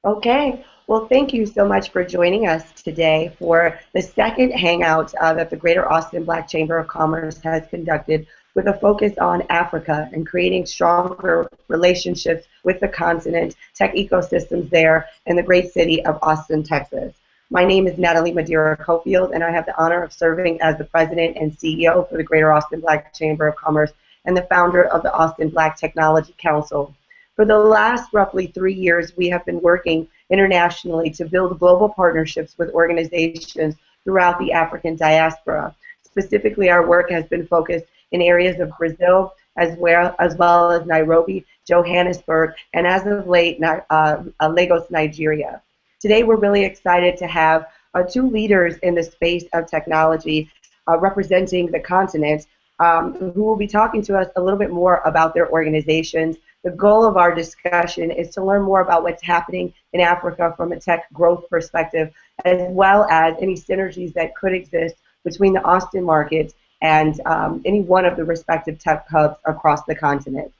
Okay. Well, thank you so much for joining us today for the second hangout that the Greater Austin Black Chamber of Commerce has conducted with a focus on Africa and creating stronger relationships with the continent, tech ecosystems there, and the great city of Austin, Texas. My name is Natalie Madeira Cofield, and I have the honor of serving as the president and CEO for the Greater Austin Black Chamber of Commerce and the founder of the Austin Black Technology Council. For the last roughly 3 years, we have been working internationally to build global partnerships with organizations throughout the African diaspora. Specifically, our work has been focused in areas of Brazil as well as Nairobi, Johannesburg, and as of late, Lagos, Nigeria. Today, we're really excited to have two leaders in the space of technology representing the continent who will be talking to us a little bit more about their organizations. The goal of our discussion is to learn more about what's happening in Africa from a tech growth perspective, as well as any synergies that could exist between the Austin market and any one of the respective tech hubs across the continent.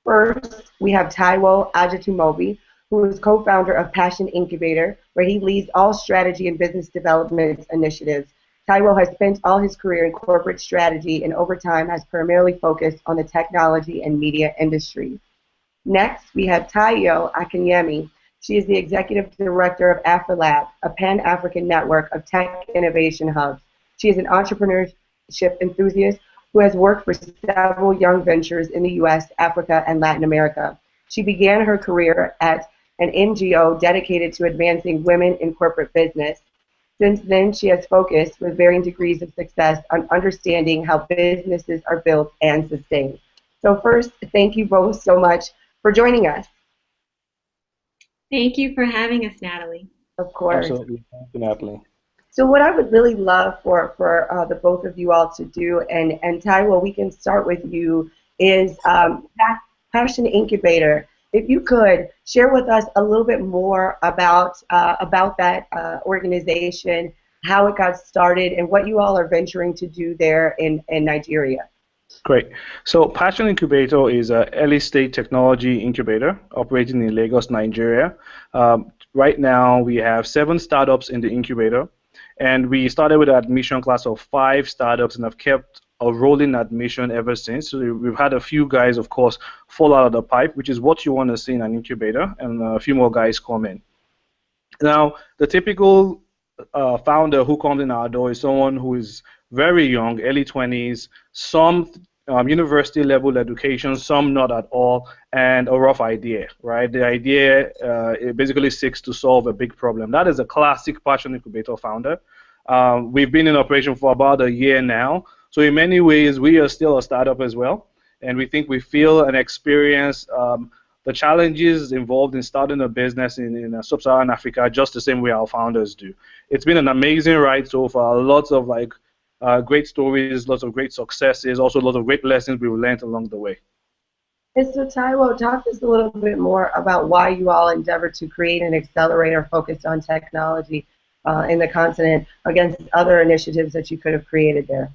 First, we have Taiwo Ajatumobi, who is co-founder of Passion Incubator, where he leads all strategy and business development initiatives. Taiwo has spent all his career in corporate strategy and over time has primarily focused on the technology and media industry. Next, we have Tayo Akinyemi. She is the executive director of AfriLab, a pan-African network of tech innovation hubs. She is an entrepreneurship enthusiast who has worked for several young ventures in the U.S., Africa, and Latin America. She began her career at an NGO dedicated to advancing women in corporate business. Since then, she has focused with varying degrees of success on understanding how businesses are built and sustained. So first, thank you both so much for joining us. Thank you for having us, Natalie. Of course. Absolutely. Thank you, Natalie. So what I would really love for the both of you all to do, and Taiwo, we can start with you, is Passion Incubator. If you could share with us a little bit more about that organization, how it got started, and what you all are venturing to do there in Nigeria. Great. So Passion Incubator is an early stage technology incubator operating in Lagos, Nigeria. Right now, we have 7 startups in the incubator, and we started with an admission class of 5 startups and have kept a rolling admission ever since. So we've had a few guys, of course, fall out of the pipe, which is what you want to see in an incubator, and a few more guys come in. Now, the typical founder who comes in our door is someone who is very young, early 20s, some university level education, some not at all, and a rough idea, right? The idea it basically seeks to solve a big problem. That is a classic Passion Incubator founder. We've been in operation for about a year now, so in many ways we are still a startup as well, and we think we feel and experience the challenges involved in starting a business in sub-Saharan Africa just the same way our founders do. It's been an amazing ride so far, lots of great stories, lots of great successes, also lots of great lessons we've learned along the way. And so Taiwo, talk to us a little bit more about why you all endeavored to create an accelerator focused on technology in the continent against other initiatives that you could have created there.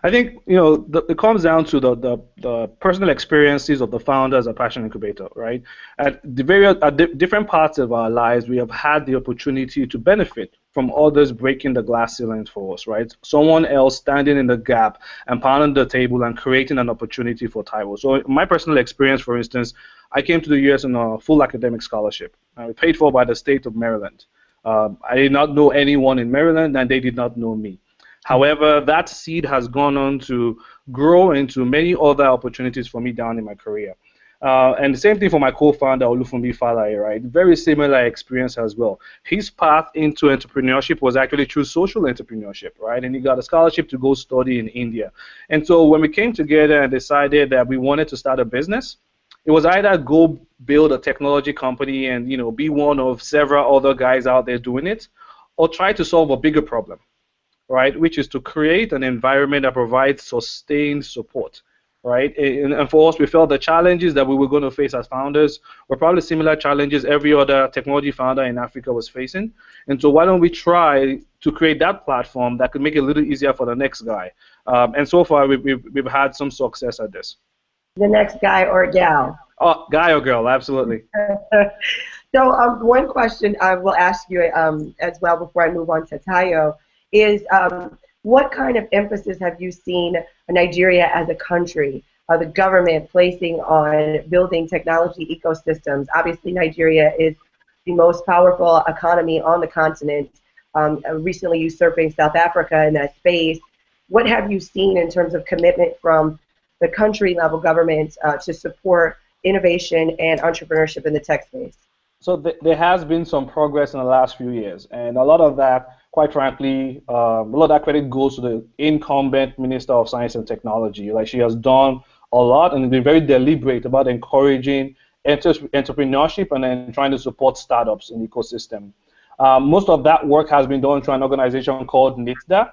I think it comes down to the personal experiences of the founders at Passion Incubator, right? At different parts of our lives, we have had the opportunity to benefit from others breaking the glass ceiling for us, right? Someone else standing in the gap and pounding the table and creating an opportunity for Taiwo. So my personal experience, for instance, I came to the U.S. on a full academic scholarship, paid for by the state of Maryland. I did not know anyone in Maryland, and they did not know me. However, that seed has gone on to grow into many other opportunities for me down in my career. And the same thing for my co-founder, Olufunbi Falaye, right? Very similar experience as well. His path into entrepreneurship was actually through social entrepreneurship, right? And he got a scholarship to go study in India. And so when we came together and decided that we wanted to start a business, it was either go build a technology company and be one of several other guys out there doing it, or try to solve a bigger problem, right, which is to create an environment that provides sustained support, right? And for us, we felt the challenges that we were going to face as founders were probably similar challenges every other technology founder in Africa was facing. And so why don't we try to create that platform that could make it a little easier for the next guy? And so far, we've had some success at this. The next guy or gal. Oh, guy or girl, absolutely. So one question I will ask you as well before I move on to Tayo is what kind of emphasis have you seen Nigeria as a country, the government placing on building technology ecosystems? Obviously, Nigeria is the most powerful economy on the continent, recently usurping South Africa in that space. What have you seen in terms of commitment from the country level government to support innovation and entrepreneurship in the tech space? So there has been some progress in the last few years, and a lot of that, quite frankly, a lot of that credit goes to the incumbent Minister of Science and Technology. Like she has done a lot and been very deliberate about encouraging entrepreneurship and then trying to support startups in the ecosystem. Most of that work has been done through an organization called NITDA.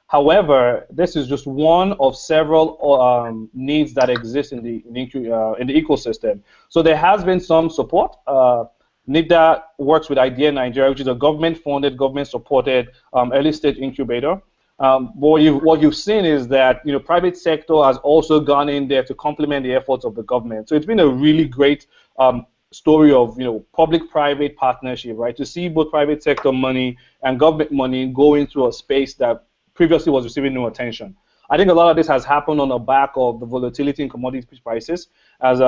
However, this is just one of several needs that exist in the ecosystem. So there has been some support. NIDA works with Idea Nigeria, which is a government-funded, government-supported early-stage incubator. What you've seen is that private sector has also gone in there to complement the efforts of the government. So it's been a really great story of public-private partnership, right? To see both private sector money and government money go into a space that previously was receiving no attention. I think a lot of this has happened on the back of the volatility in commodity prices. As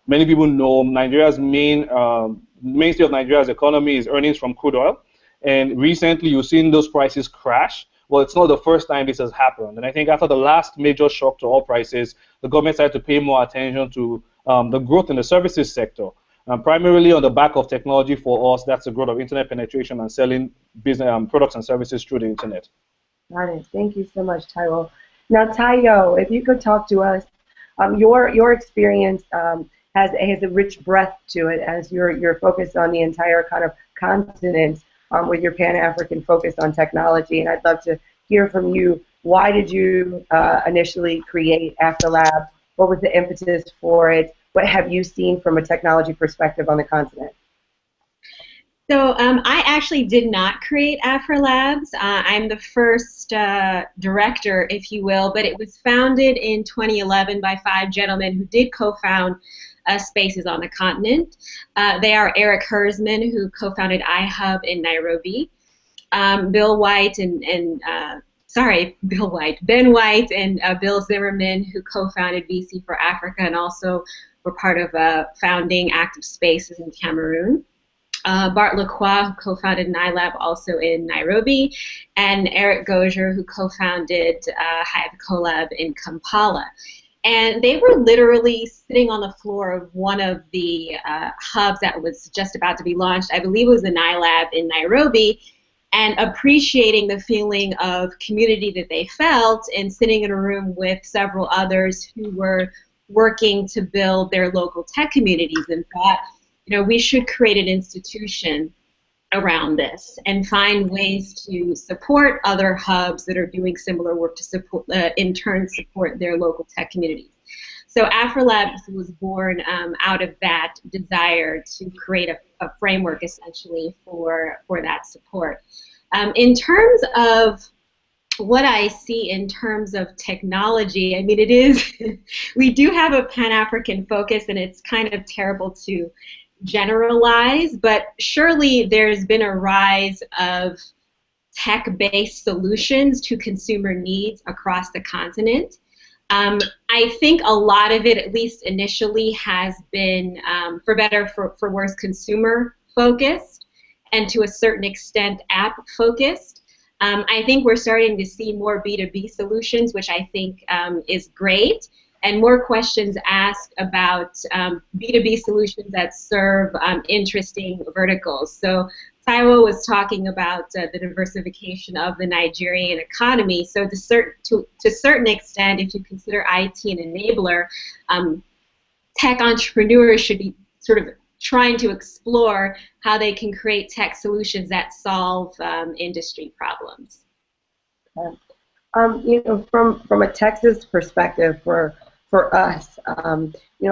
many people know, Nigeria's mainstay of Nigeria's economy is earnings from crude oil. And recently, you've seen those prices crash. Well, it's not the first time this has happened. And I think after the last major shock to oil prices, the government started to pay more attention to the growth in the services sector. Primarily on the back of technology for us, that's the growth of internet penetration and selling business products and services through the internet. Got it. Thank you so much, Tyrell. Now, Tayo, if you could talk to us, your experience has a rich breadth to it as you're focused on the entire kind of continent with your Pan-African focus on technology. And I'd love to hear from you. Why did you initially create AfterLab? What was the impetus for it? What have you seen from a technology perspective on the continent? So I actually did not create AfroLabs. I'm the first director, if you will, but it was founded in 2011 by 5 gentlemen who did co-found Spaces on the continent. They are Eric Hersman, who co-founded iHub in Nairobi, Ben White and Bill Zimmerman, who co-founded VC for Africa and also were part of founding Active Spaces in Cameroon. Bart Lacroix, who co-founded NILAB also in Nairobi, and Eric Gozier, who co-founded Hive Collab in Kampala. And they were literally sitting on the floor of one of the hubs that was just about to be launched. I believe it was the NILAB in Nairobi, and appreciating the feeling of community that they felt and sitting in a room with several others who were working to build their local tech communities and thought, we should create an institution around this and find ways to support other hubs that are doing similar work to support, in turn, support their local tech communities. So AfroLabs was born out of that desire to create a framework, essentially, for that support. In terms of what I see in terms of technology, I mean, it is, we do have a Pan-African focus, and it's kind of terrible to generalize, but surely there's been a rise of tech-based solutions to consumer needs across the continent. I think a lot of it, at least initially, has been, for better, for worse, consumer-focused and to a certain extent app-focused. I think we're starting to see more B2B solutions, which I think is great, and more questions asked about B2B solutions that serve interesting verticals. So Taiwo was talking about the diversification of the Nigerian economy. So to a certain extent, if you consider IT an enabler, tech entrepreneurs should be sort of trying to explore how they can create tech solutions that solve industry problems. From a Texas perspective, for us,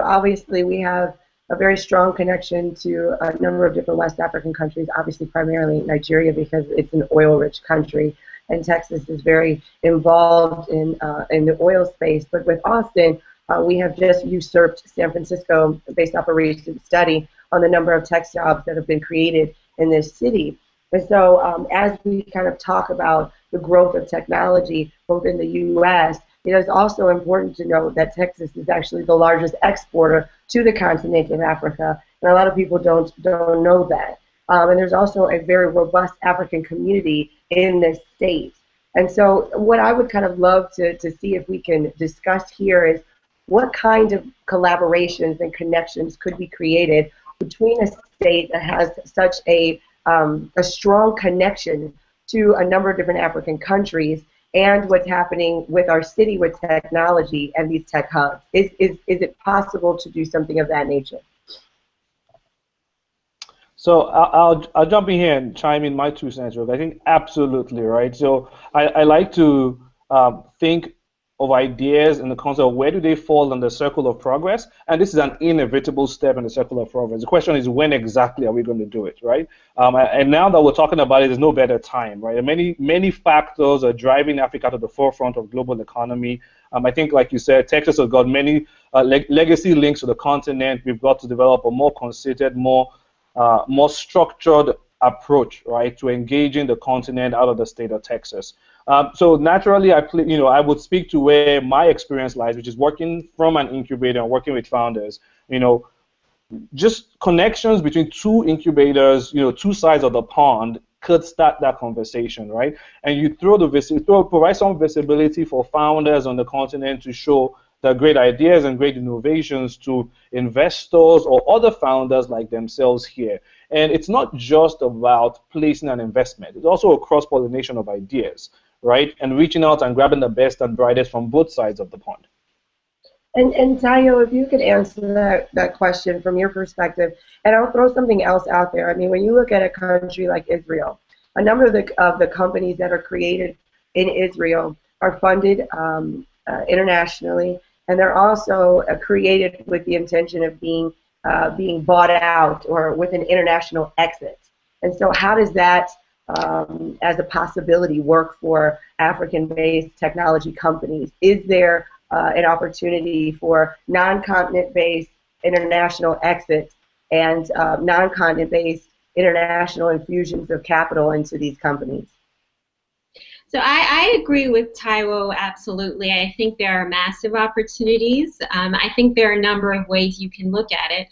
obviously we have a very strong connection to a number of different West African countries, obviously primarily Nigeria because it's an oil-rich country, and Texas is very involved in the oil space. But with Austin, we have just usurped San Francisco based off a recent study on the number of tech jobs that have been created in this city. And so as we kind of talk about the growth of technology, both in the U.S., it is also important to note that Texas is actually the largest exporter to the continent of Africa, and a lot of people don't know that. And there's also a very robust African community in this state. And so what I would kind of love to see if we can discuss here is what kind of collaborations and connections could be created between a state that has such a strong connection to a number of different African countries and what's happening with our city with technology and these tech hubs. Is it possible to do something of that nature? So I'll jump in here and chime in my 2 cents. I think absolutely, right? So I like to think of ideas in the concept of where do they fall in the circle of progress, and this is an inevitable step in the circle of progress. The question is when exactly are we going to do it, right? And now that we're talking about it, there's no better time, right? Many factors are driving Africa to the forefront of global economy. I think, like you said, Texas has got many legacy links to the continent. We've got to develop a more concerted, more structured approach, right, to engaging the continent out of the state of Texas. So naturally, I would speak to where my experience lies, which is working from an incubator and working with founders. Just connections between 2 incubators, 2 sides of the pond could start that conversation, right? And you provide some visibility for founders on the continent to show the great ideas and great innovations to investors or other founders like themselves here. And it's not just about placing an investment. It's also a cross-pollination of ideas, right? And reaching out and grabbing the best and brightest from both sides of the pond. And Tayo, if you could answer that question from your perspective, and I'll throw something else out there. I mean, when you look at a country like Israel, a number of the companies that are created in Israel are funded internationally, and they're also created with the intention of being bought out or with an international exit. And so how does that, as a possibility, work for African-based technology companies? Is there an opportunity for non-continent-based international exits and non-continent-based international infusions of capital into these companies? So I agree with Taiwo absolutely. I think there are massive opportunities. I think there are a number of ways you can look at it.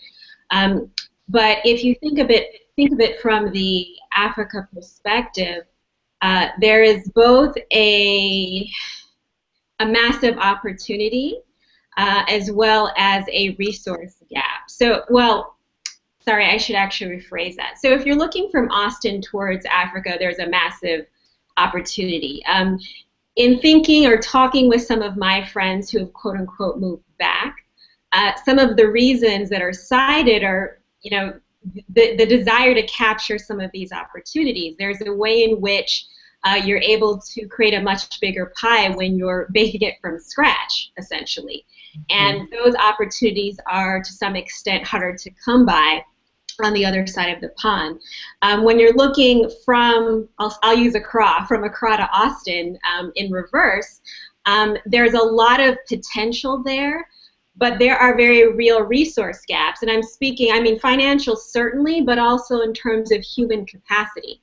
But if you think of it from the Africa perspective, there is both a massive opportunity as well as a resource gap. So, well, sorry, I should actually rephrase that. So if you're looking from Austin towards Africa, there's a massive opportunity. In thinking or talking with some of my friends who have quote unquote moved back, some of the reasons that are cited are, the desire to capture some of these opportunities. There's a way in which you're able to create a much bigger pie when you're baking it from scratch, essentially. And those opportunities are to some extent harder to come by on the other side of the pond. When you're looking from, I'll use Accra, from Accra to Austin in reverse, there's a lot of potential there, but there are very real resource gaps. And I'm speaking, I mean, financial certainly, but also in terms of human capacity.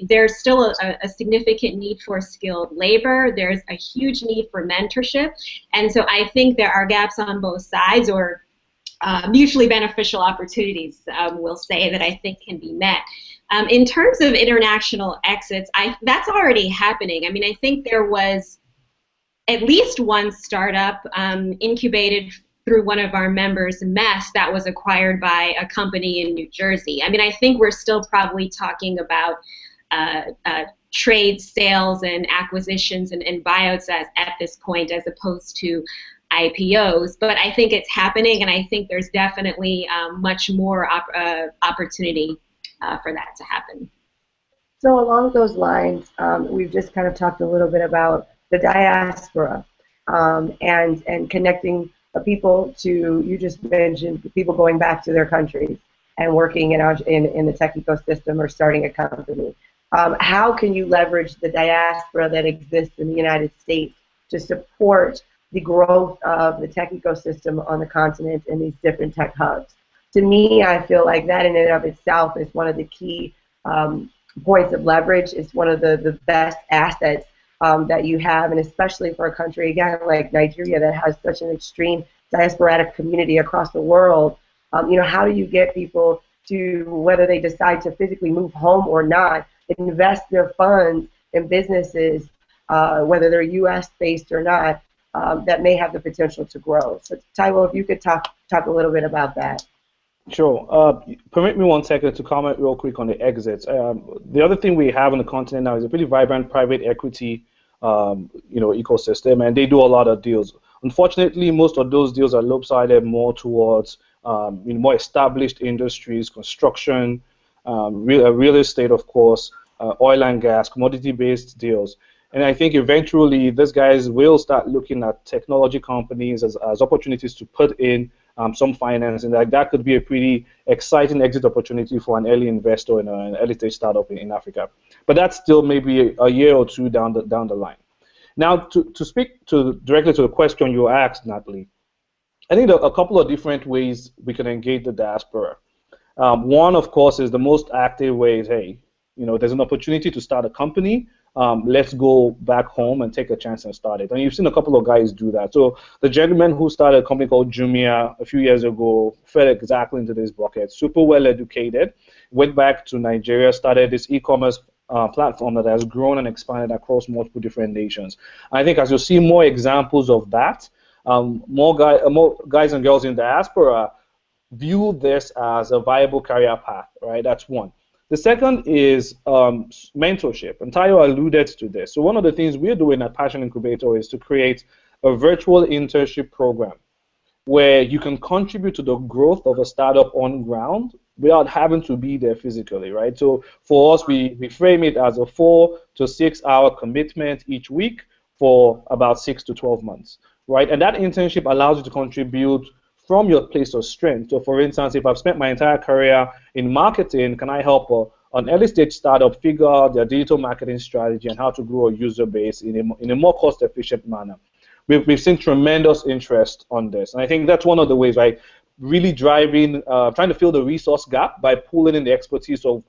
There's still a significant need for skilled labor. There's a huge need for mentorship. And so I think there are gaps on both sides, or mutually beneficial opportunities, we'll say, that I think can be met. In terms of international exits, that's already happening. I mean, I think there was at least one startup incubated through one of our members, MESS, that was acquired by a company in New Jersey. I mean, I think we're still probably talking about trade sales and acquisitions and buyouts at this point, as opposed to IPOs, but I think it's happening, and I think there's definitely much more opportunity for that to happen. So along those lines, we've just kind of talked a little bit about the diaspora and connecting people to, you just mentioned people going back to their countries and working in the tech ecosystem or starting a company. How can you leverage the diaspora that exists in the United States to support the growth of the tech ecosystem on the continent and these different tech hubs? to me, I feel like that in and of itself is one of the key points of leverage. It's one of the best assets that you have, and especially for a country, again, like Nigeria that has such an extreme diasporatic community across the world. How do you get people to, whether they decide to physically move home or not, invest their funds in businesses, whether they're U.S. based or not, that may have the potential to grow. So, Taiwo, if you could talk a little bit about that. Sure. Permit me 1 second to comment real quick on the exits. The other thing we have on the continent now is a pretty vibrant private equity, ecosystem, and they do a lot of deals. Unfortunately, most of those deals are lopsided more towards more established industries, construction, real estate, of course, oil and gas, commodity-based deals. And I think eventually these guys will start looking at technology companies as opportunities to put in some finance, and that could be a pretty exciting exit opportunity for an early investor in an early stage startup in Africa. But that's still maybe a year or two down the line. Now, to speak directly to the question you asked, Natalie, I think there are a couple of different ways we can engage the diaspora. One, of course, is the most active way is, hey, there's an opportunity to start a company. Let's go back home and take a chance and start it. And you've seen a couple of guys do that. So the gentleman who started a company called Jumia a few years ago fell exactly into this bucket. Super well educated, went back to Nigeria, started this e-commerce platform that has grown and expanded across multiple different nations. I think as you see more examples of that, more guys and girls in diaspora view this as a viable career path, right? That's one. The second is mentorship, and Tayo alluded to this. So one of the things we're doing at Passion Incubator is to create a virtual internship program where you can contribute to the growth of a startup on ground without having to be there physically, right? So for us, we frame it as a 4 to 6 hour commitment each week for about 6 to 12 months, right? And that internship allows you to contribute from your place of strength. So for instance, if I've spent my entire career in marketing, can I help an early stage startup figure out their digital marketing strategy and how to grow a user base in a more cost efficient manner? We've seen tremendous interest on this. And I think that's one of the ways, right? Really driving, trying to fill the resource gap by pulling in the expertise of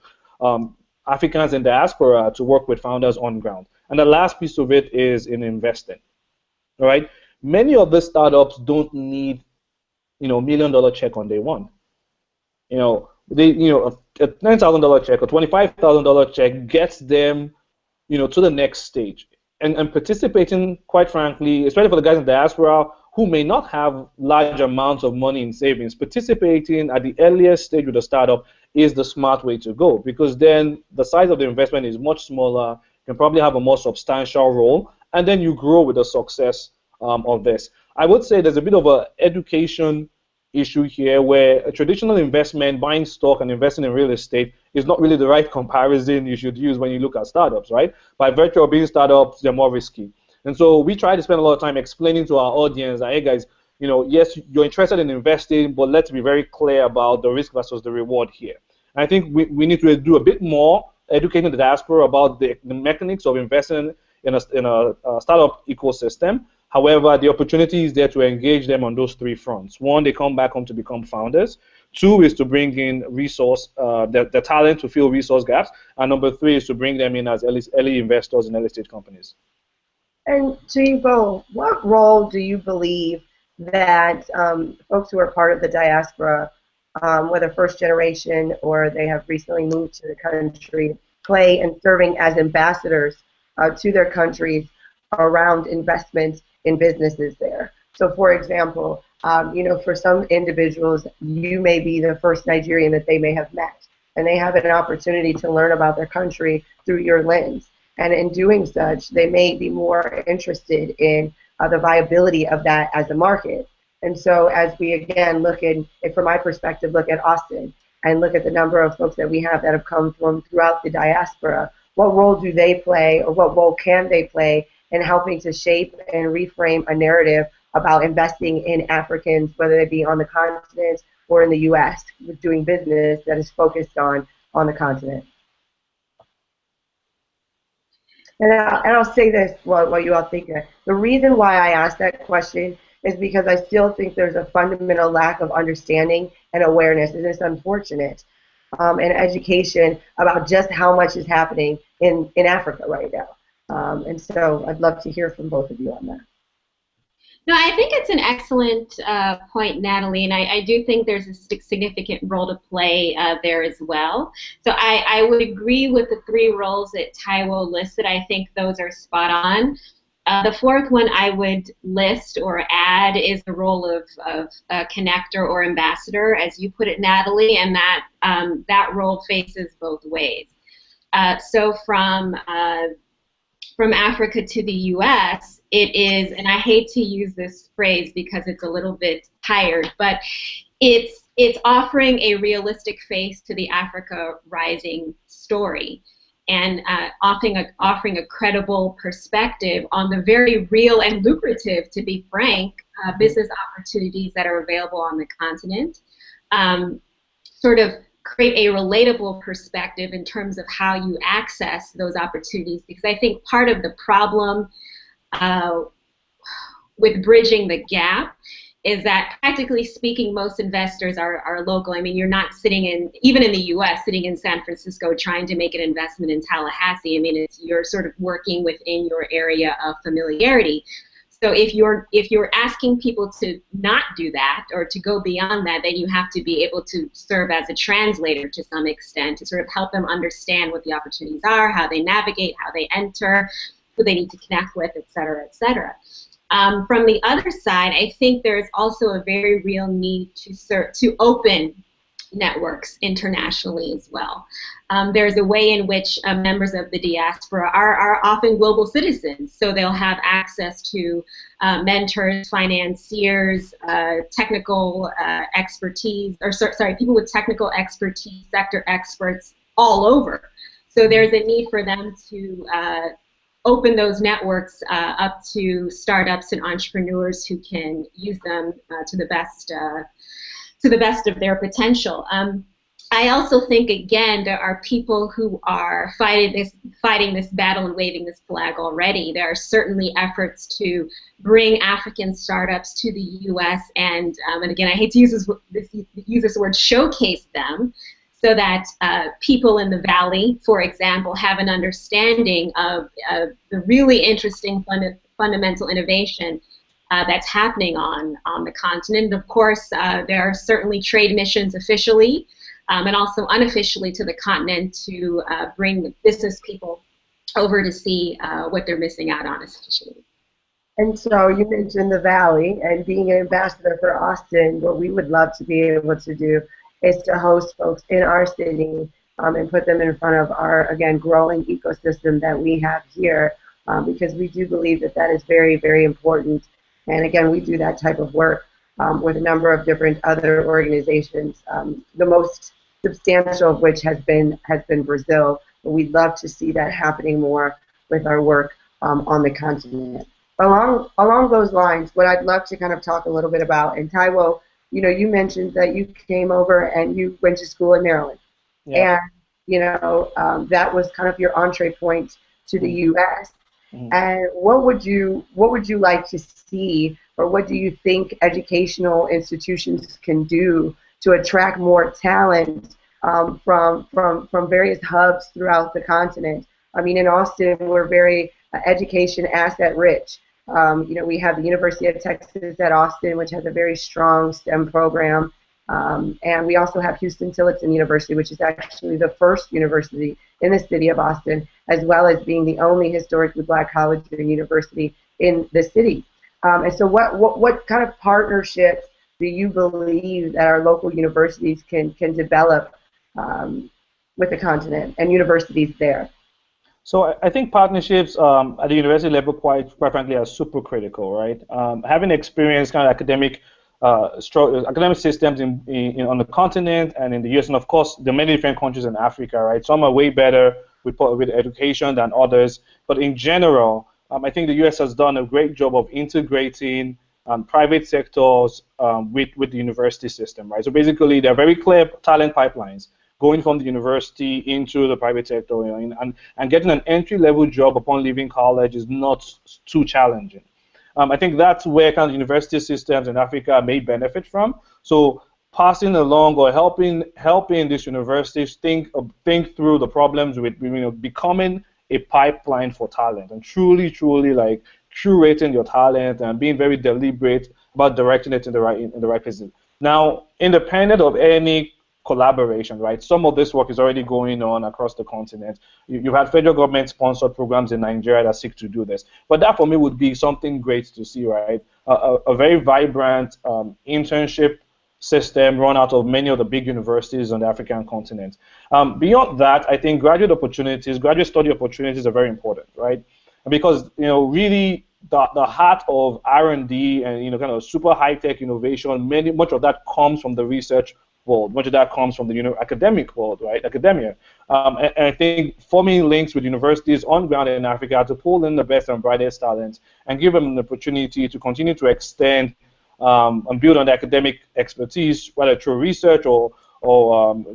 Africans in diaspora to work with founders on ground. And the last piece of it is in investing, all right? Many of the startups don't need $1 million check on day one. A $9,000 check or $25,000 check gets them, to the next stage. And participating, quite frankly, especially for the guys in diaspora who may not have large amounts of money in savings, participating at the earliest stage with a startup is the smart way to go, because then the size of the investment is much smaller, you can probably have a more substantial role, and then you grow with the success of this. I would say there's a bit of an education issue here where a traditional investment, buying stock and investing in real estate, is not really the right comparison you should use when you look at startups, right? By virtue of being startups, they're more risky. And so we try to spend a lot of time explaining to our audience that, hey guys, yes, you're interested in investing, but let's be very clear about the risk versus the reward here. And I think we need to do a bit more educating the diaspora about the mechanics of investing in a startup ecosystem. However, the opportunity is there to engage them on those 3 fronts. 1, they come back home to become founders. 2 is to bring in the talent to fill resource gaps. And number 3 is to bring them in as early investors in early stage companies. And to you both, what role do you believe that folks who are part of the diaspora, whether first generation or they have recently moved to the country, play in serving as ambassadors to their countries around investment in businesses there? So for example, for some individuals, you may be the first Nigerian that they may have met, and they have an opportunity to learn about their country through your lens. And in doing such, they may be more interested in the viability of that as a market. And so as we, again, from my perspective, look at Austin and look at the number of folks that we have that have come from throughout the diaspora, what role do they play, or what role can they play in helping to shape and reframe a narrative about investing in Africans, whether they be on the continent or in the U.S., with doing business that is focused on the continent? And I'll say this while you all think that. The reason why I asked that question is because I still think there's a fundamental lack of understanding and awareness, and it's unfortunate, and education about just how much is happening in Africa right now. And so I'd love to hear from both of you on that. No, I think it's an excellent point, Natalie, and I do think there's a significant role to play there as well. So I would agree with the three roles that Taiwo listed. I think those are spot on. The fourth one I would list or add is the role of connector or ambassador, as you put it, Natalie, and that role faces both ways. So from Africa to the U.S., it is, and I hate to use this phrase because it's a little bit tired, but it's offering a realistic face to the Africa Rising story, and offering a credible perspective on the very real and lucrative, to be frank, business opportunities that are available on the continent. Sort of create a relatable perspective in terms of how you access those opportunities, because I think part of the problem with bridging the gap is that, practically speaking, most investors are local. I mean, you're not sitting even in the U.S., sitting in San Francisco trying to make an investment in Tallahassee. I mean, you're sort of working within your area of familiarity. So if you're asking people to not do that or to go beyond that, then you have to be able to serve as a translator to some extent to sort of help them understand what the opportunities are, how they navigate, how they enter, who they need to connect with, et cetera, et cetera. From the other side, I think there's also a very real need to open networks internationally as well. There's a way in which members of the diaspora are often global citizens, so they'll have access to mentors, financiers, technical expertise, or sorry, people with technical expertise, sector experts all over. So there's a need for them to open those networks up to startups and entrepreneurs who can use them to the best of their potential. I also think, again, there are people who are fighting this battle and waving this flag already. There are certainly efforts to bring African startups to the U.S. and again, I hate to use this word, showcase them, so that people in the Valley, for example, have an understanding of the really interesting fundamental innovation that's happening on the continent. Of course, there are certainly trade missions officially and also unofficially to the continent to bring business people over to see what they're missing out on essentially. And so you mentioned the Valley, and being an ambassador for Austin, what we would love to be able to do is to host folks in our city and put them in front of our, again, growing ecosystem that we have here, because we do believe that that is very, very important. And again, we do that type of work with a number of different other organizations, the most substantial of which has been Brazil. But we'd love to see that happening more with our work on the continent. Along those lines, what I'd love to kind of talk a little bit about, and Taiwo, you know, you mentioned that you came over and you went to school in Maryland, and you know that was kind of your entree point to the U.S. And what would you like to see, or what do you think educational institutions can do to attract more talent from various hubs throughout the continent? I mean, in Austin, we're very education asset rich. You know, we have the University of Texas at Austin, which has a very strong STEM program, and we also have Houston-Tillotson University, which is actually the first university in the city of Austin, as well as being the only historically Black college and university in the city. And so, what kind of partnerships do you believe that our local universities can develop with the continent and universities there? So I think partnerships at the university level, quite frankly, are super critical, right? Having experienced kind of academic systems on the continent and in the US, and of course, there are many different countries in Africa, right? Some are way better with education than others, but in general, I think the US has done a great job of integrating private sectors with the university system, right? So basically, there are very clear talent pipelines going from the university into the private sector, you know, and getting an entry-level job upon leaving college is not too challenging. I think that's where kind of university systems in Africa may benefit from. So passing along or helping these universities think through the problems with becoming a pipeline for talent and truly like curating your talent and being very deliberate about directing it in the right places. Now, independent of any collaboration, right? Some of this work is already going on across the continent. You've had federal government sponsored programs in Nigeria that seek to do this. But that for me would be something great to see, right? A very vibrant internship system run out of many of the big universities on the African continent. Beyond that, I think graduate study opportunities are very important, right? Because really the heart of R&D and kind of super high-tech innovation, much of that comes from the research world, much of that comes from the academic world, right? Academia. And I think forming links with universities on ground in Africa to pull in the best and brightest talents and give them an opportunity to continue to extend and build on the academic expertise, whether through research or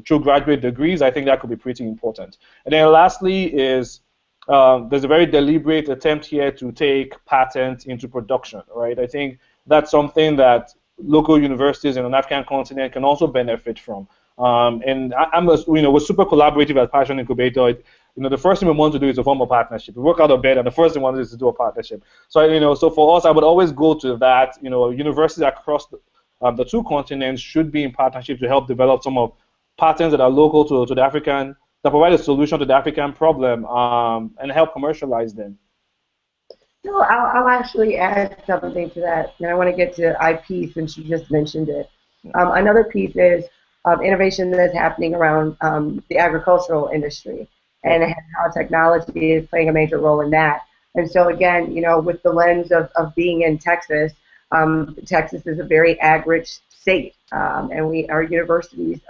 through graduate degrees, I think that could be pretty important. And then lastly is there's a very deliberate attempt here to take patents into production, right? I think that's something that local universities in the African continent can also benefit from. And we're super collaborative at Passion Incubator. The first thing we want to do is to form a partnership. We work out of bed, and the first thing we want to do is to do a partnership. So, so for us, I would always go to that. Universities across the two continents should be in partnership to help develop some of patents that are local to the African, that provide a solution to the African problem, and help commercialize them. No, I'll actually add something to that, and I want to get to IP since you just mentioned it. Another piece is innovation that is happening around the agricultural industry and how technology is playing a major role in that. And so again, with the lens of being in Texas, Texas is a very ag-rich state, and our universities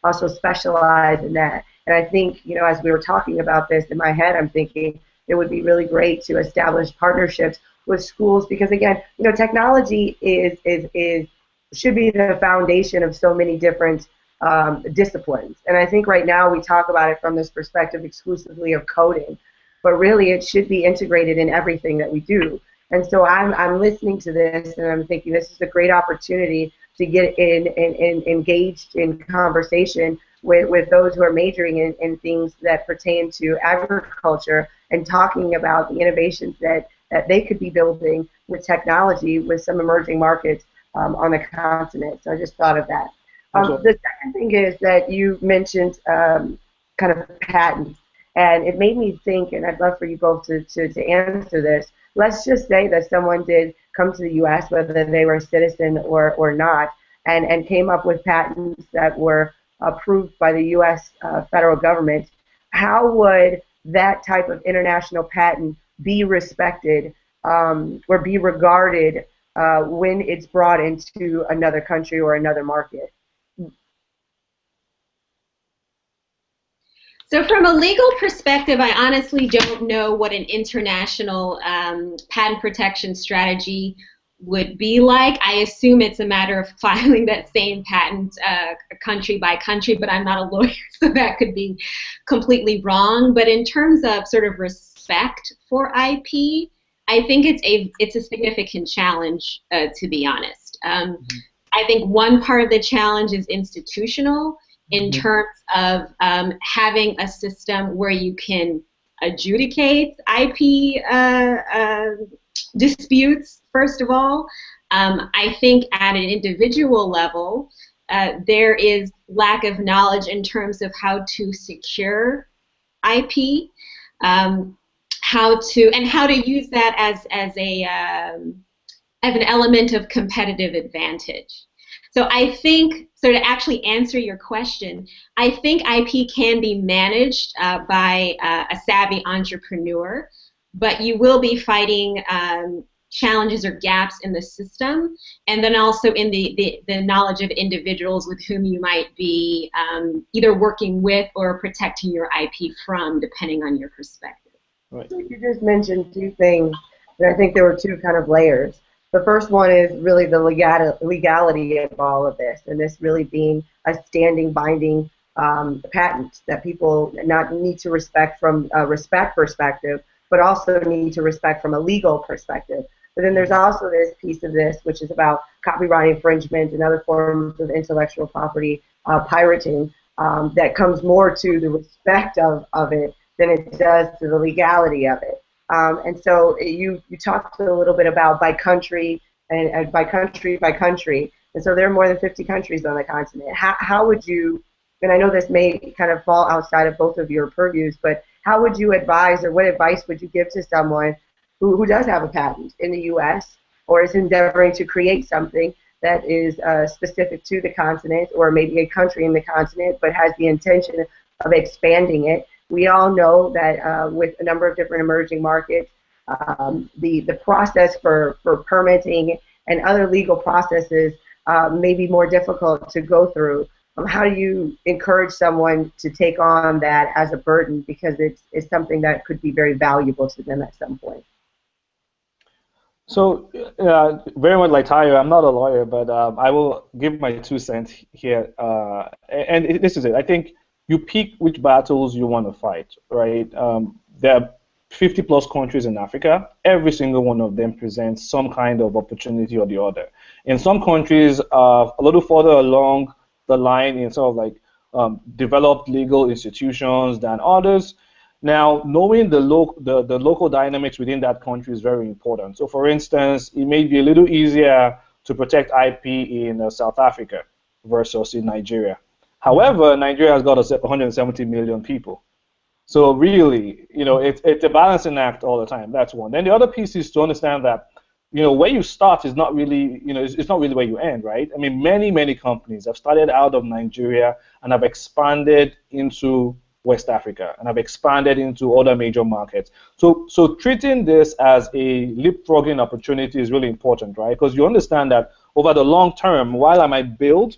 also specialize in that. And I think, as we were talking about this, in my head, I'm thinking it would be really great to establish partnerships with schools because, again, technology should be the foundation of so many different disciplines. And I think right now we talk about it from this perspective exclusively of coding, but really it should be integrated in everything that we do. And so I'm listening to this and I'm thinking this is a great opportunity to get engaged in conversation with those who are majoring in things that pertain to agriculture and talking about the innovations that they could be building with technology with some emerging markets on the continent. So I just thought of that. The second thing is that you mentioned kind of patents, and it made me think, and I'd love for you both to answer this. Let's just say that someone did come to the U.S., whether they were a citizen or not, and came up with patents that were approved by the U.S. Federal government. How would that type of international patent be respected or be regarded when it's brought into another country or another market? So from a legal perspective, I honestly don't know what an international patent protection strategy would be like. I assume it's a matter of filing that same patent country by country, but I'm not a lawyer, so that could be completely wrong. But in terms of sort of respect for IP, I think it's a significant challenge, to be honest. I think one part of the challenge is institutional in terms of having a system where you can adjudicate IP disputes, first of all. I think at an individual level, there is lack of knowledge in terms of how to secure IP, how to use that as an element of competitive advantage. So I think, so to actually answer your question, I think IP can be managed by a savvy entrepreneur, but you will be fighting challenges or gaps in the system, and then also in the knowledge of individuals with whom you might be either working with or protecting your IP from, depending on your perspective. Right. So you just mentioned two things, and I think there were two kind of layers. The first one is really the legality of all of this, and this really being a standing, binding patent that people not need to respect from a respect perspective, but also need to respect from a legal perspective. But then there's also this piece of this, which is about copyright infringement and other forms of intellectual property pirating that comes more to the respect of it than it does to the legality of it. And so you talked a little bit about by country and by country. And so there are more than 50 countries on the continent. How would you, and I know this may kind of fall outside of both of your purviews, but how would you advise, or what advice would you give to someone who does have a patent in the U.S. or is endeavoring to create something that is specific to the continent, or maybe a country in the continent, but has the intention of expanding it? We all know that with a number of different emerging markets, the process for permitting and other legal processes may be more difficult to go through. How do you encourage someone to take on that as a burden, because it's something that could be very valuable to them at some point? So, very much like Tayo, I'm not a lawyer, but I will give my 2 cents here. And this is it. I think you pick which battles you want to fight, right? There are 50 plus countries in Africa. Every single one of them presents some kind of opportunity or the other. In some countries, a little further along the line in sort of like developed legal institutions than others. Now, knowing the local dynamics within that country is very important. So, for instance, it may be a little easier to protect IP in South Africa versus in Nigeria. However, Nigeria has got 170 million people. So really, it's a balancing act all the time. That's one. Then the other piece is to understand that, where you start is not really, it's not really where you end, right? I mean, many companies have started out of Nigeria and have expanded into West Africa and have expanded into other major markets. So treating this as a leapfrogging opportunity is really important, right? Because you understand that over the long term, while I might build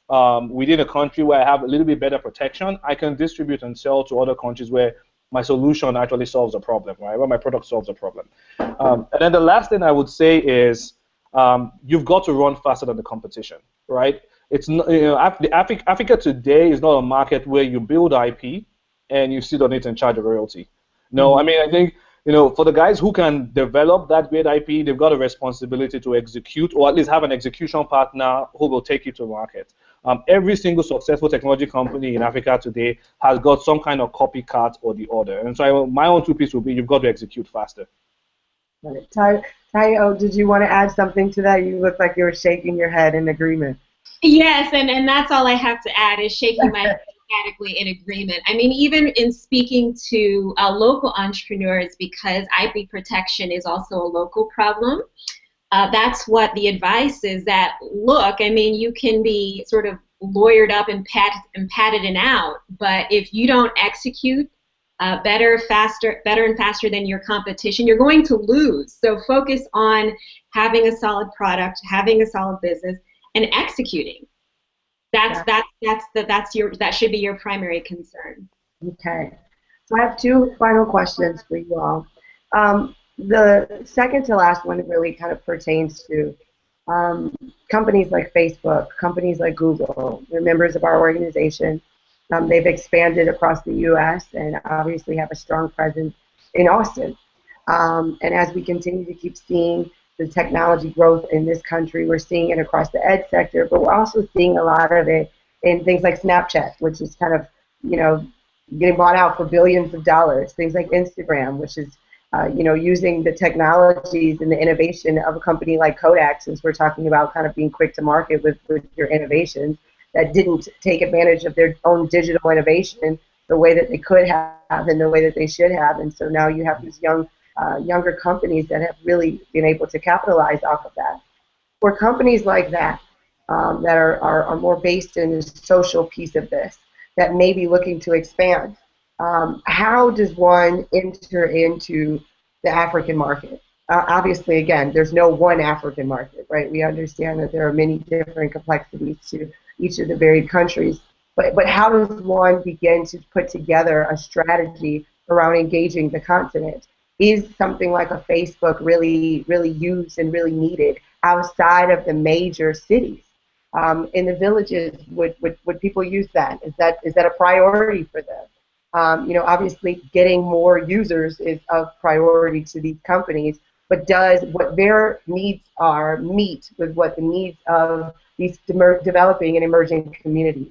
within a country where I have a little bit better protection, I can distribute and sell to other countries where my solution actually solves a problem, right? Where my product solves a problem. And then the last thing I would say is you've got to run faster than the competition, right? It's not, Africa today is not a market where you build IP and you sit on it and charge a royalty. No, I mean, I think, for the guys who can develop that great IP, they've got a responsibility to execute, or at least have an execution partner who will take you to market. Every single successful technology company in Africa today has got some kind of copycat or the other. And so my own 2 pieces will be you've got to execute faster. Right. Tayo, did you want to add something to that? You look like you were shaking your head in agreement. Yes, and that's all I have to add is shaking my head emphatically in agreement. I mean, even in speaking to local entrepreneurs, because IP protection is also a local problem, that's what the advice is, that, look, I mean, you can be sort of lawyered up and patented out, but if you don't execute better and faster than your competition, you're going to lose. So focus on having a solid product, having a solid business, and executing. That should be your primary concern. Okay. So I have 2 final questions for you all. The second to last one really kind of pertains to companies like Facebook, companies like Google. They're members of our organization. They've expanded across the U.S. and obviously have a strong presence in Austin. And as we continue to keep seeing the technology growth in this country, we're seeing it across the ed sector, but we're also seeing a lot of it in things like Snapchat, which is kind of, getting bought out for billions of dollars. Things like Instagram, which is, using the technologies and the innovation of a company like Kodak, since we're talking about kind of being quick to market with your innovations, that didn't take advantage of their own digital innovation the way that they could have and the way that they should have. And so now you have these younger companies that have really been able to capitalize off of that. For companies like that, that are more based in the social piece of this, that may be looking to expand, how does one enter into the African market? Obviously, again, there's no one African market, right? We understand that there are many different complexities to each of the varied countries. But how does one begin to put together a strategy around engaging the continent? Is something like a Facebook really used and really needed outside of the major cities? In the villages, would people use that? Is that a priority for them? Obviously, getting more users is of priority to these companies. but does what their needs are meet with what the needs of these developing and emerging communities?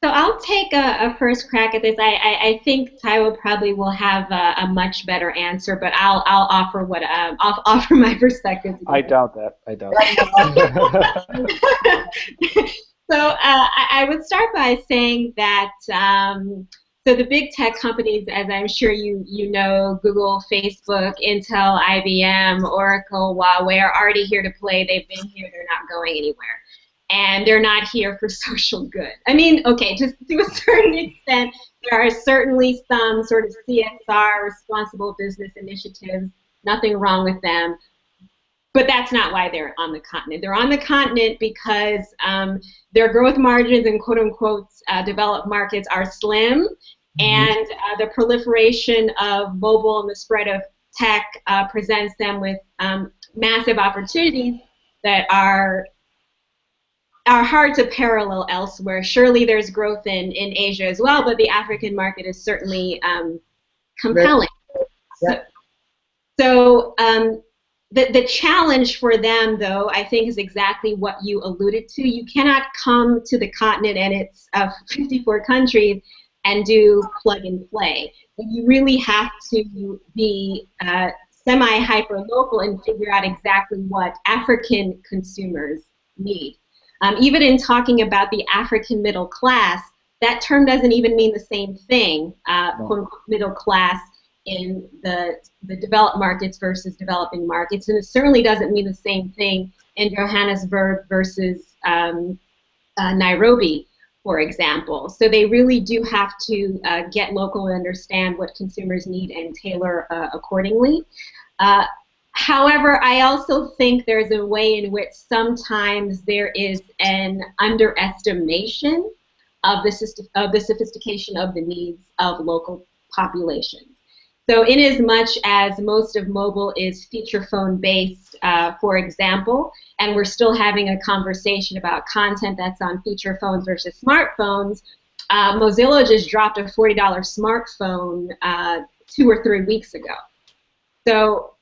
So I'll take a first crack at this. I think Taiwo probably will have a much better answer, but I'll offer what I'll offer my perspective. I doubt that. I doubt that. So I would start by saying that so the big tech companies, as I'm sure you know, Google, Facebook, Intel, IBM, Oracle, Huawei are already here to play. They've been here. They're not going anywhere. And they're not here for social good. I mean, okay, just to a certain extent, there are certainly some sort of CSR, responsible business initiatives, nothing wrong with them, but that's not why they're on the continent. They're on the continent because their growth margins in quote-unquote developed markets are slim, and the proliferation of mobile and the spread of tech presents them with massive opportunities that are hard to parallel elsewhere. Surely there's growth in Asia as well, but the African market is certainly compelling. So the challenge for them, though, I think is exactly what you alluded to. You cannot come to the continent and it's 54 countries and do plug and play. You really have to be semi-hyper-local and figure out exactly what African consumers need. Even in talking about the African middle class, that term doesn't even mean the same thing, quote unquote, middle class in the developed markets versus developing markets. And it certainly doesn't mean the same thing in Johannesburg versus Nairobi, for example. So they really do have to get local and understand what consumers need and tailor accordingly. However, I also think there's a way in which sometimes there is an underestimation of the sophistication of the needs of local populations. So in as much as most of mobile is feature phone based, for example, and we're still having a conversation about content that's on feature phones versus smartphones, Mozilla just dropped a $40 smartphone 2 or 3 weeks ago. So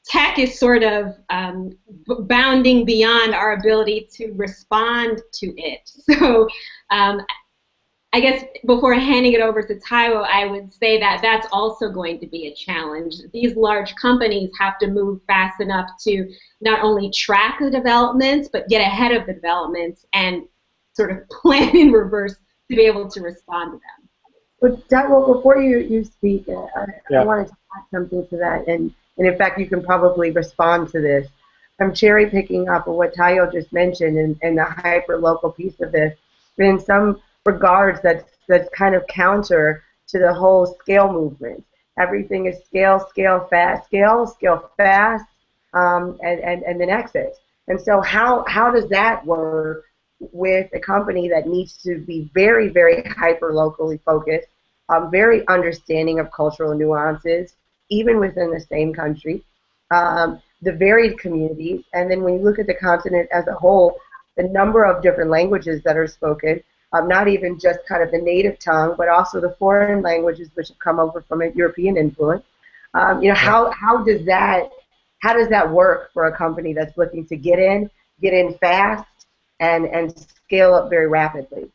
tech is sort of bounding beyond our ability to respond to it. So I guess before handing it over to Taiwo, I would say that that's also going to be a challenge. These large companies have to move fast enough to not only track the developments, but get ahead of the developments and sort of plan in reverse to be able to respond to them. But Taiwo, before you speak, I wanted to add something to that, and in fact, you can probably respond to this. I'm cherry picking up of what Taiwo just mentioned and the hyper-local piece of this. But in some regards, that's kind of counter to the whole scale movement. Everything is scale fast, and then exit. And so how does that work with a company that needs to be very, very hyper-locally focused, very understanding of cultural nuances, even within the same country, the varied communities, and then when you look at the continent as a whole, the number of different languages that are spoken, not even just kind of the native tongue, but also the foreign languages which have come over from a European influence. How does that work for a company that's looking to get in fast, and scale up very rapidly?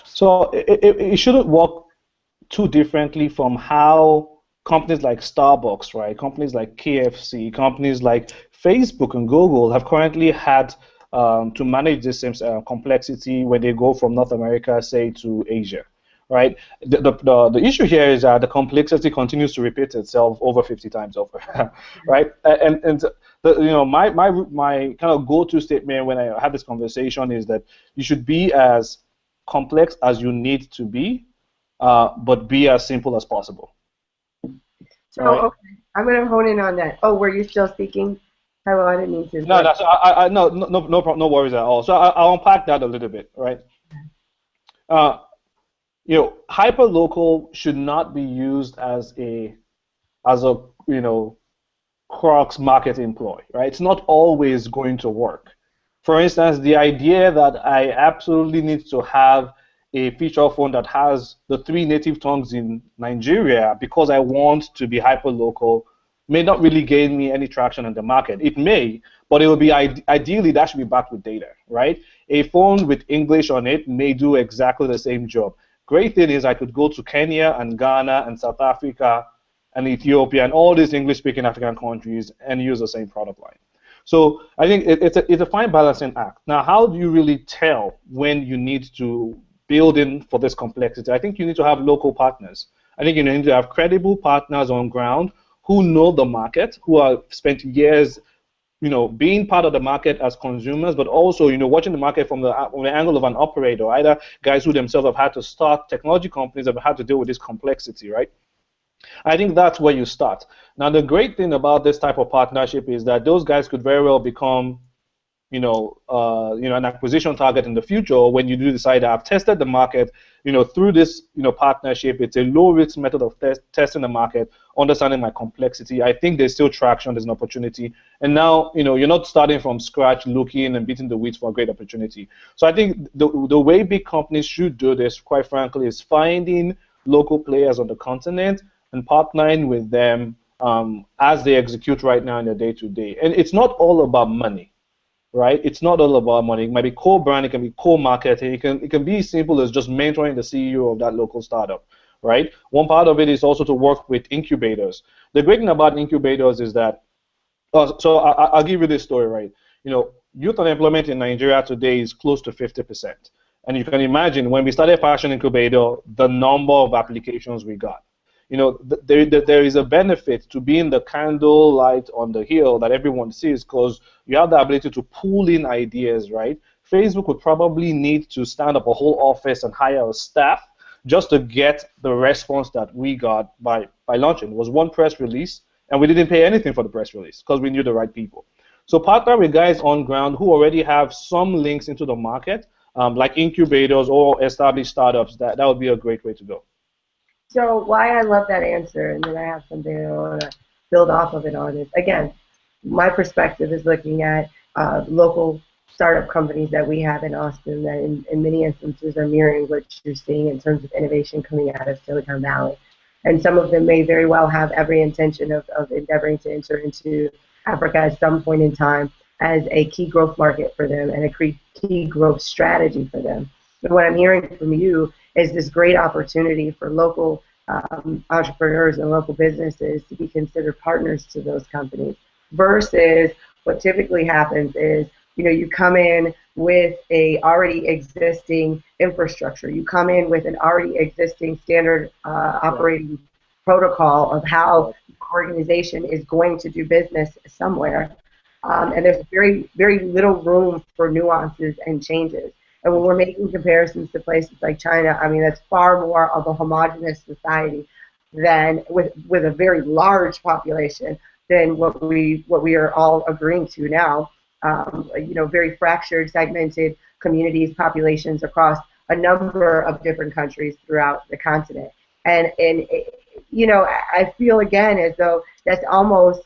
So it shouldn't work too differently from how companies like Starbucks, right, companies like KFC, companies like Facebook and Google have currently had to manage this complexity when they go from North America, say, to Asia, right? The issue here is that the complexity continues to repeat itself over 50 times over, right? And my kind of go-to statement when I have this conversation is that you should be as complex as you need to be, but be as simple as possible. So, okay, I'm going to hone in on that. Oh, were you still speaking? I didn't mean to. No, no worries at all. So I'll unpack that a little bit, right? Hyper-local should not be used as a crux marketing ploy, right? It's not always going to work. For instance, the idea that I absolutely need to have a feature phone that has the three native tongues in Nigeria because I want to be hyper local may not really gain me any traction in the market. It may, but it will be ideally that should be backed with data, right? A phone with English on it may do exactly the same job. Great thing is I could go to Kenya and Ghana and South Africa and Ethiopia and all these English-speaking African countries and use the same product line. So I think it's a fine balancing act. Now, how do you really tell when you need to build in for this complexity? I think you need to have local partners. I think you need to have credible partners on ground who know the market, who have spent years, being part of the market as consumers, but also, watching the market from the angle of an operator, either guys who themselves have had to start technology companies that have had to deal with this complexity, right? I think that's where you start. Now, the great thing about this type of partnership is that those guys could very well become, an acquisition target in the future when you do decide I've tested the market, through this, partnership. It's a low-risk method of testing the market, understanding my complexity. I think there's still traction, there's an opportunity, and now, you're not starting from scratch, looking and beating the weeds for a great opportunity. So I think the way big companies should do this, quite frankly, is finding local players on the continent and partnering with them as they execute right now in their day-to-day. And it's not all about money, right? It's not all about money. It might be co-brand, it can be co-marketing, it can be as simple as just mentoring the CEO of that local startup, right? One part of it is also to work with incubators. The great thing about incubators is that, I'll give you this story, right? Youth unemployment in Nigeria today is close to 50%. And you can imagine when we started Passion Incubator, the number of applications we got. There is a benefit to being the candle light on the hill that everyone sees because you have the ability to pull in ideas, right? Facebook would probably need to stand up a whole office and hire a staff just to get the response that we got by launching. It was one press release, and we didn't pay anything for the press release because we knew the right people. So partner with guys on ground who already have some links into the market, like incubators or established startups. That would be a great way to go. So why I love that answer, and then I have something I want to build off of it on is, again, my perspective is looking at local startup companies that we have in Austin that in many instances are mirroring what you're seeing in terms of innovation coming out of Silicon Valley. And some of them may very well have every intention of endeavoring to enter into Africa at some point in time as a key growth market for them and a key growth strategy for them. And what I'm hearing from you is this great opportunity for local entrepreneurs and local businesses to be considered partners to those companies versus what typically happens is, you come in with a already existing infrastructure. You come in with an already existing standard operating protocol of how the organization is going to do business somewhere. And there's very, very little room for nuances and changes. And when we're making comparisons to places like China, I mean, that's far more of a homogenous society than with a very large population than what we are all agreeing to now. Very fractured, segmented communities, populations across a number of different countries throughout the continent. And I feel again as though that's almost,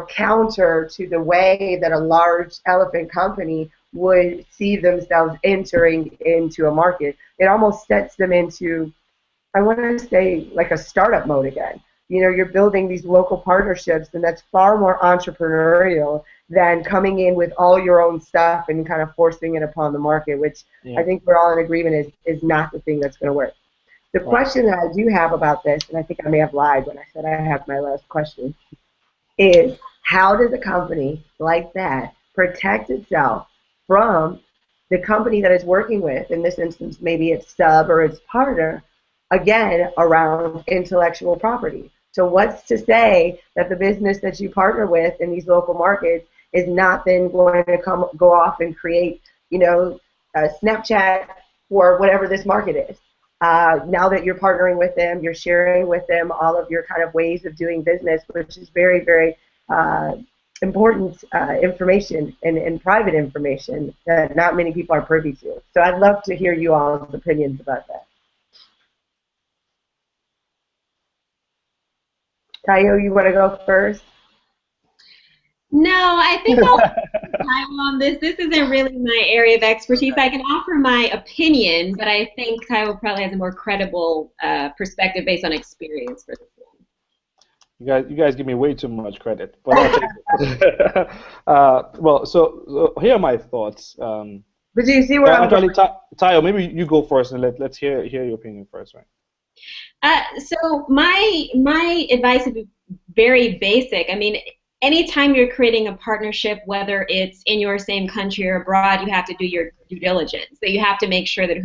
counter to the way that a large elephant company would see themselves entering into a market. It almost sets them into, I want to say, like a startup mode again. You're building these local partnerships, and that's far more entrepreneurial than coming in with all your own stuff and kind of forcing it upon the market, which I think we're all in agreement is not the thing that's going to work. The question that I do have about this, and I think I may have lied when I said I have my last question, is how does a company like that protect itself from the company that it's working with, in this instance maybe it's sub or it's partner, again, around intellectual property. So what's to say that the business that you partner with in these local markets is not then going to go off and create, Snapchat for whatever this market is. Now that you're partnering with them, you're sharing with them all of your kind of ways of doing business, which is very, very important information and private information that not many people are privy to. So I'd love to hear you all's opinions about that. Tayo, you want to go first? No, I think I'll time on this. This isn't really my area of expertise. I can offer my opinion, but I think Kyle probably has a more credible perspective based on experience for this one. You guys give me way too much credit, but I'll take it. Well, so here are my thoughts. But do you see where I'm Actually, going? Tayo, maybe you go first, and let's hear your opinion first, right? So my advice would be very basic. I mean, anytime you're creating a partnership, whether it's in your same country or abroad, you have to do your due diligence. So you have to make sure that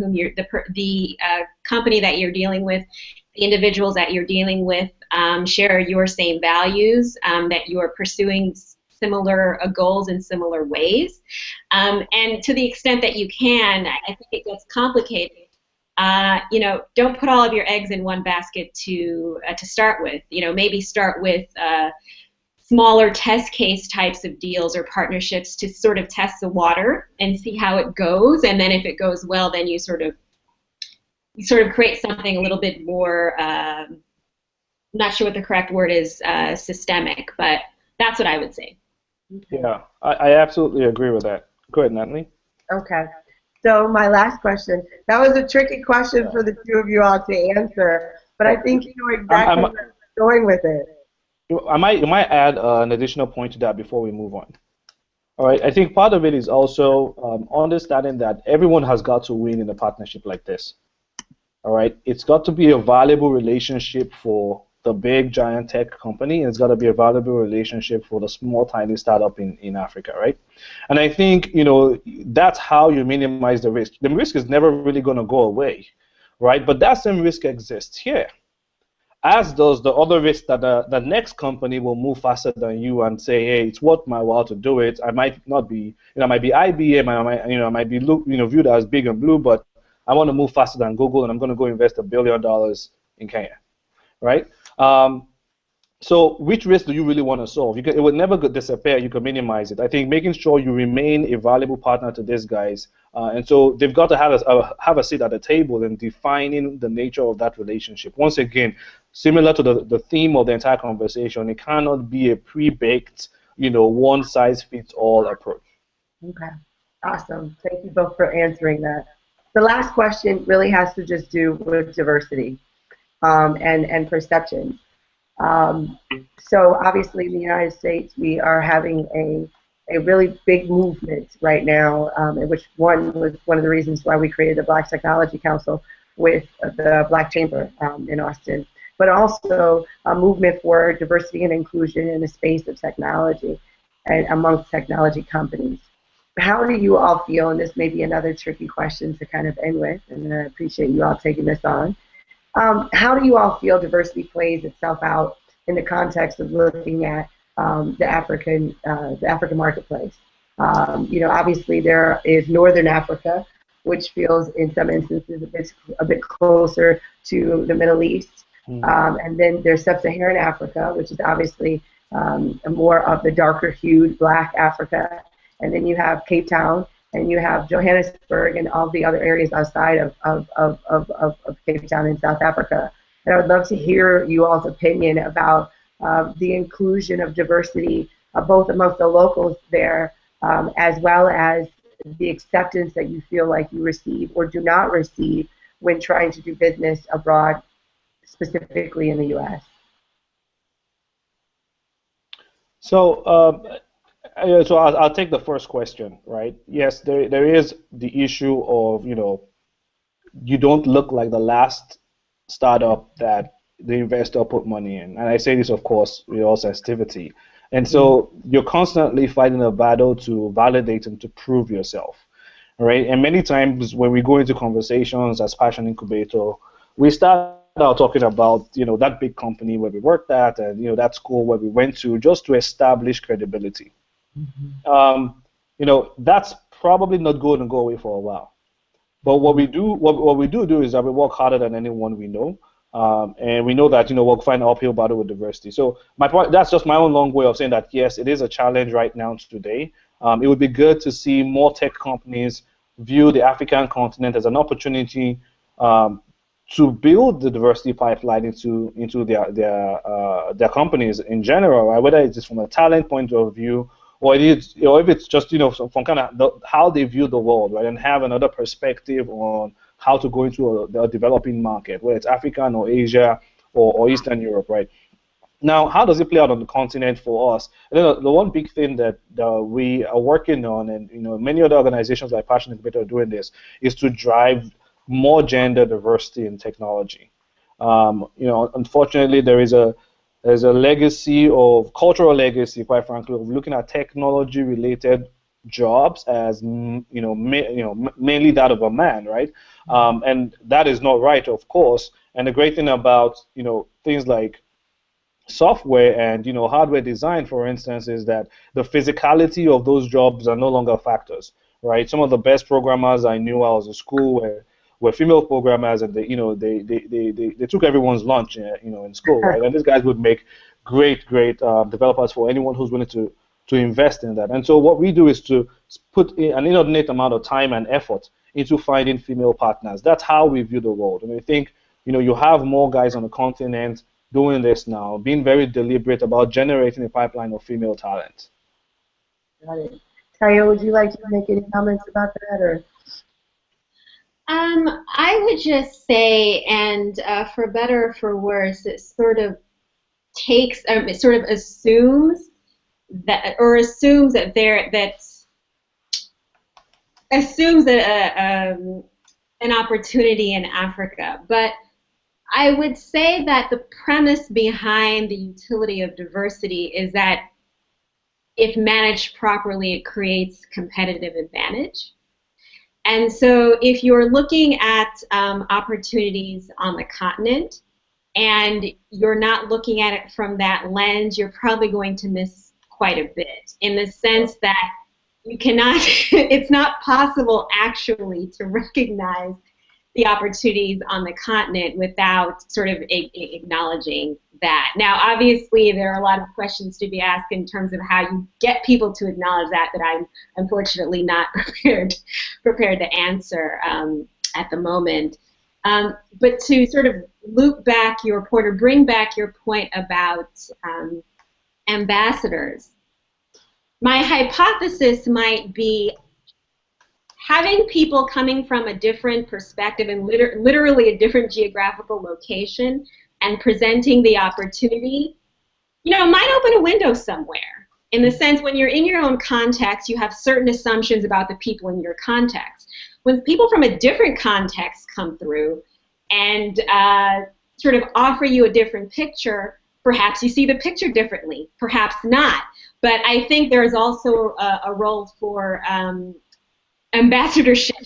the company that you're dealing with, the individuals that you're dealing with, share your same values, that you are pursuing similar goals in similar ways, and to the extent that you can. I think it gets complicated. Don't put all of your eggs in one basket to start with. Maybe start with smaller test case types of deals or partnerships to sort of test the water and see how it goes. And then if it goes well, then you sort of create something a little bit more. Not sure what the correct word is, systemic, but that's what I would say. Yeah, I absolutely agree with that. Go ahead, Natalie. Okay. So my last question, that was a tricky question for the two of you all to answer, but I think you know exactly where I'm going with it. I might add an additional point to that before we move on. All right, I think part of it is also understanding that everyone has got to win in a partnership like this. All right, it's got to be a valuable relationship for the big giant tech company, and it's got to be a valuable relationship for the small tiny startup in Africa, right? And I think that's how you minimize the risk. The risk is never really going to go away, right? But that same risk exists here, as does the other risk that the next company will move faster than you and say, hey, it's worth my while to do it. I might not be, I might be IBM, I might be viewed as big and blue, but I want to move faster than Google, and I'm going to go invest $1 billion in Kenya, right? So which risk do you really want to solve? It would never disappear. You can minimize it. I think making sure you remain a valuable partner to these guys, and so they've got to have a seat at the table in defining the nature of that relationship. Once again, similar to the theme of the entire conversation, it cannot be a pre-baked, one-size-fits-all approach. Okay. Awesome. Thank you both for answering that. The last question really has to just do with diversity and perception. So obviously in the United States, we are having a really big movement right now, in which was one of the reasons why we created the Black Technology Council with the Black Chamber in Austin, but also a movement for diversity and inclusion in the space of technology and amongst technology companies. How do you all feel, and this may be another tricky question to kind of end with, and I appreciate you all taking this on, how do you all feel diversity plays itself out in the context of looking at the African marketplace? Obviously there is Northern Africa, which feels in some instances a bit closer to the Middle East, and then there's Sub-Saharan Africa, which is obviously more of the darker hued Black Africa, and then you have Cape Town, and you have Johannesburg and all the other areas outside of Cape Town in South Africa. And I would love to hear you all's opinion about the inclusion of diversity, both amongst the locals there, as well as the acceptance that you feel like you receive or do not receive when trying to do business abroad, specifically in the U.S. So I'll take the first question, right? Yes, there is the issue of, you don't look like the last startup that the investor put money in. And I say this, of course, with all sensitivity. And so you're constantly fighting a battle to validate and to prove yourself, right? And many times when we go into conversations as Passion Incubator, we start out talking about, that big company where we worked at and, that school where we went to, just to establish credibility. That's probably not going to go away for a while. But what we do is that we work harder than anyone we know, and we know that we'll find an uphill battle with diversity. So my point, that's just my own long way of saying that yes, it is a challenge right now today. It would be good to see more tech companies view the African continent as an opportunity to build the diversity pipeline into their companies in general, right? Whether it's from a talent point of view or if it's just from kind of how they view the world, right, and have another perspective on how to go into a developing market, whether it's African or Asia or Eastern Europe, right? Now, how does it play out on the continent for us? The one big thing that we are working on, and many other organizations like Passion Incubator are doing this, is to drive more gender diversity in technology. Unfortunately, there's a legacy of cultural legacy, quite frankly, of looking at technology-related jobs as mainly that of a man, right? And that is not right, of course. And the great thing about things like software and hardware design, for instance, is that the physicality of those jobs are no longer factors, right? Some of the best programmers I knew I was in school were female programmers, and they took everyone's lunch, in school, right? And these guys would make great developers for anyone who's willing to invest in that. And so what we do is to put in an inordinate amount of time and effort into finding female partners. That's how we view the world. And we think you have more guys on the continent doing this now, being very deliberate about generating a pipeline of female talent. Got it. Taya, would you like to make any comments about that, or? I would just say, and for better or for worse, it sort of takes, it sort of assumes that, or assumes that an opportunity in Africa, but I would say that the premise behind the utility of diversity is that if managed properly, it creates competitive advantage. And so if you're looking at opportunities on the continent and you're not looking at it from that lens, you're probably going to miss quite a bit, in the sense that you cannot, it's not possible actually to recognize the opportunities on the continent without sort of acknowledging that. Now, obviously, there are a lot of questions to be asked in terms of how you get people to acknowledge that I'm unfortunately not prepared to answer at the moment. But to sort of loop back your point, or bring back your point about ambassadors, my hypothesis might be having people coming from a different perspective and literally a different geographical location and presenting the opportunity, might open a window somewhere. In the sense, when you're in your own context, you have certain assumptions about the people in your context. When people from a different context come through and sort of offer you a different picture, perhaps you see the picture differently, perhaps not. But I think there's also a role for ambassadorship,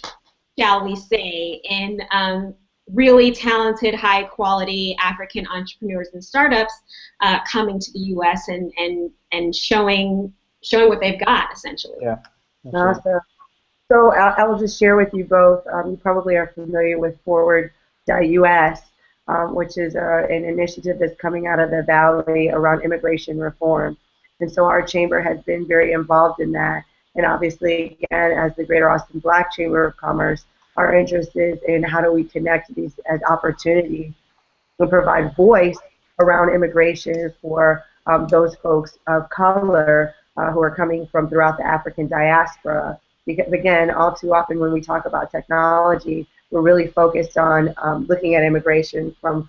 shall we say, in really talented, high-quality African entrepreneurs and startups coming to the U.S. and showing what they've got, essentially. Yeah. Awesome. So I'll just share with you both. You probably are familiar with Forward.us, which is an initiative that's coming out of the Valley around immigration reform. And so our chamber has been very involved in that. And obviously, again, as the Greater Austin Black Chamber of Commerce, our interest is in how do we connect these as opportunities and provide voice around immigration for those folks of color who are coming from throughout the African diaspora. Because again, all too often when we talk about technology, we're really focused on looking at immigration from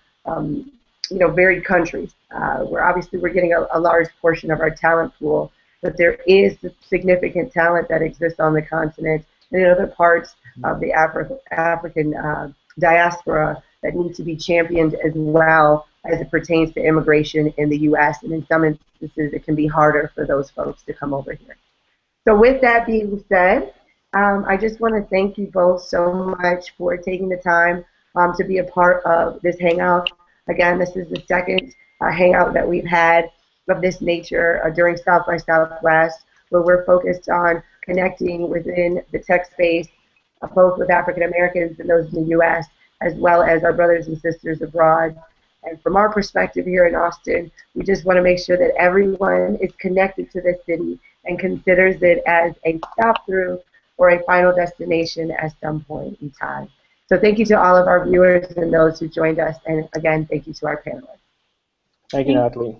varied countries. We're getting a large portion of our talent pool, but there is significant talent that exists on the continent and in other parts of the African diaspora that needs to be championed as well as it pertains to immigration in the U.S. And in some instances, it can be harder for those folks to come over here. So with that being said, I just want to thank you both so much for taking the time to be a part of this Hangout. Again, this is the second Hangout that we've had of this nature during South by Southwest, where we're focused on connecting within the tech space, both with African Americans and those in the U.S., as well as our brothers and sisters abroad. And from our perspective here in Austin, we just want to make sure that everyone is connected to this city and considers it as a stop through or a final destination at some point in time. So thank you to all of our viewers and those who joined us. And again, thank you to our panelists. Thank you, Natalie.